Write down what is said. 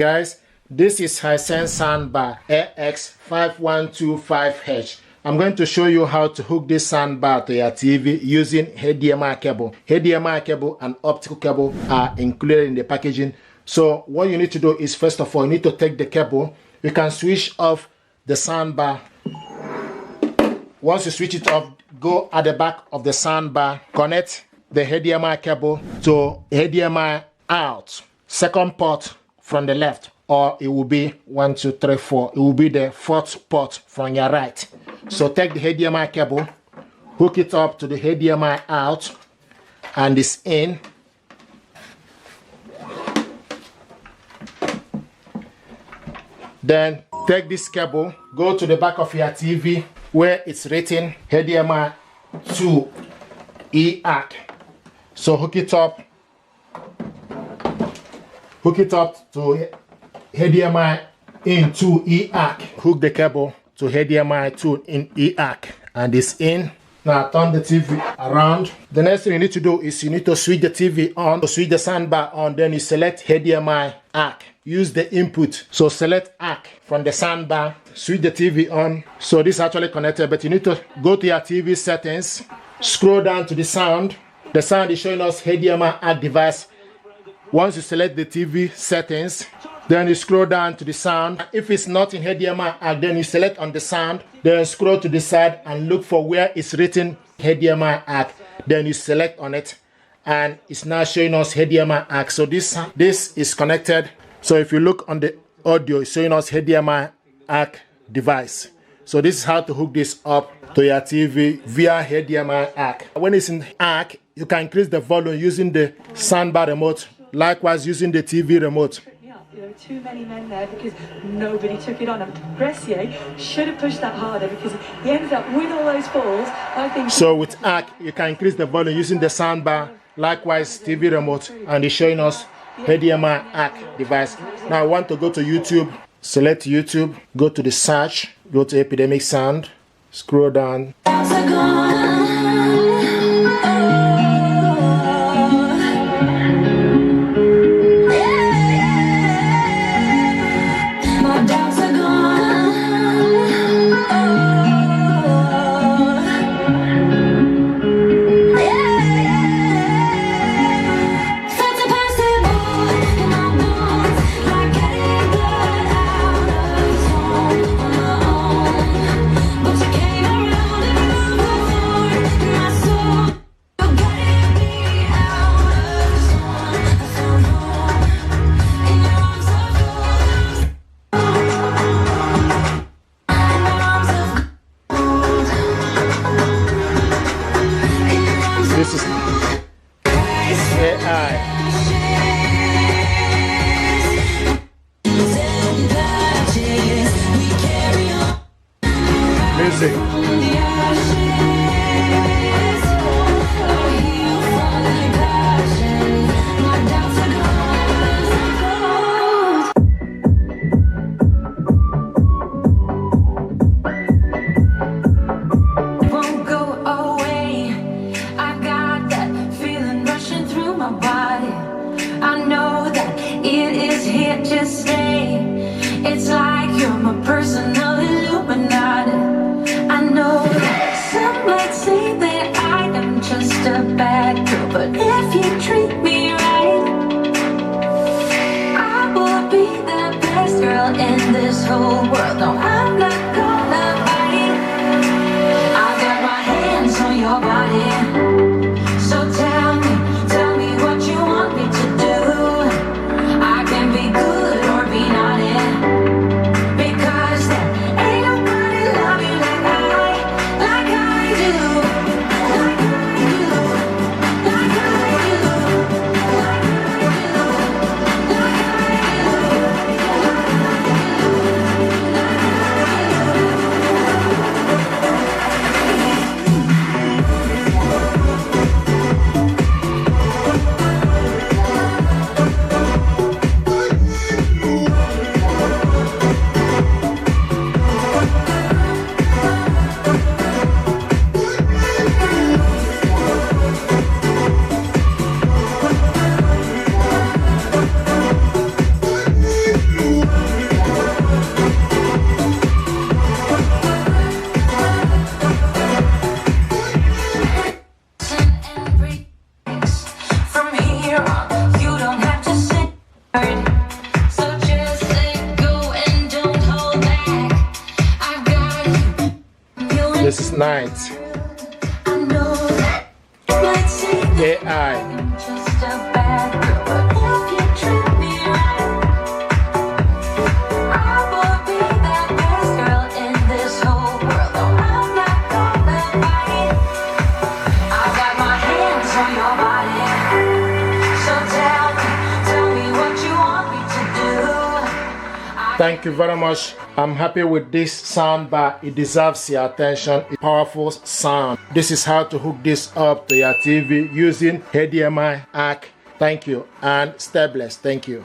Guys, this is HISENSE Soundbar AX5125H. I'm going to show you how to hook this soundbar to your TV using HDMI cable. HDMI cable and optical cable are included in the packaging. So what you need to do is, first of all, you need to take the cable. You can switch off the soundbar. Once you switch it off, go at the back of the soundbar, connect the HDMI cable to HDMI out, second port from the left, or it will be 1, 2, 3, 4. It will be the fourth port from your right. So take the HDMI cable, hook it up to the HDMI out and this in. Then take this cable, go to the back of your TV where it's written HDMI to EAC. So hook it up to HDMI into EAC. Hook the cable to HDMI to in EAC and it's in. Now turn the TV around. The next thing you need to do is you need to switch the TV on, to switch the soundbar on, then you select HDMI ACK. Use the input. So select ACK from the soundbar, switch the TV on. So this is actually connected, but you need to go to your TV settings, scroll down to the sound. The sound is showing us HDMI ACK device. Once you select the TV settings, then you scroll down to the sound. If it's not in HDMI ACK, then you select on the sound, then scroll to the side and look for where it's written HDMI ACK. Then you select on it and it's now showing us HDMI ACK. So this is connected. So if you look on the audio, it's showing us HDMI ACK device. So this is how to hook this up to your TV via HDMI ACK. When it's in ACK, you can increase the volume using the soundbar remote. Likewise, using the TV remote. There were too many men there because nobody took it on. And Gressier should have pushed that harder because he ended up with all those balls. I think. So with ACK, you can increase the volume using the soundbar. Likewise, TV remote, and it's showing us HDMI ACK device. Now I want to go to YouTube. Select YouTube. Go to the search. Go to Epidemic Sound. Scroll down. This is AI. Music. It's like you're my personal Illuminati. I know that some might say that I am just a bad girl, but if you treat me right, I will be the best girl in this whole world. No, I'm not gonna bite. I've got my hands on your body, so tell me what you want me to do. I can be good or be naughty. It's nice. I know that you might say that AI. I'm just a bad girl, but if you treat me right, I will be that best girl in this whole world. No, I'm not gonna fight. I got my hands on your body, so tell me what you want me to do. Thank you very much. I'm happy with this soundbar. It deserves your attention. It's powerful sound. This is how to hook this up to your TV using HDMI ARC. Thank you and stay blessed. Thank you.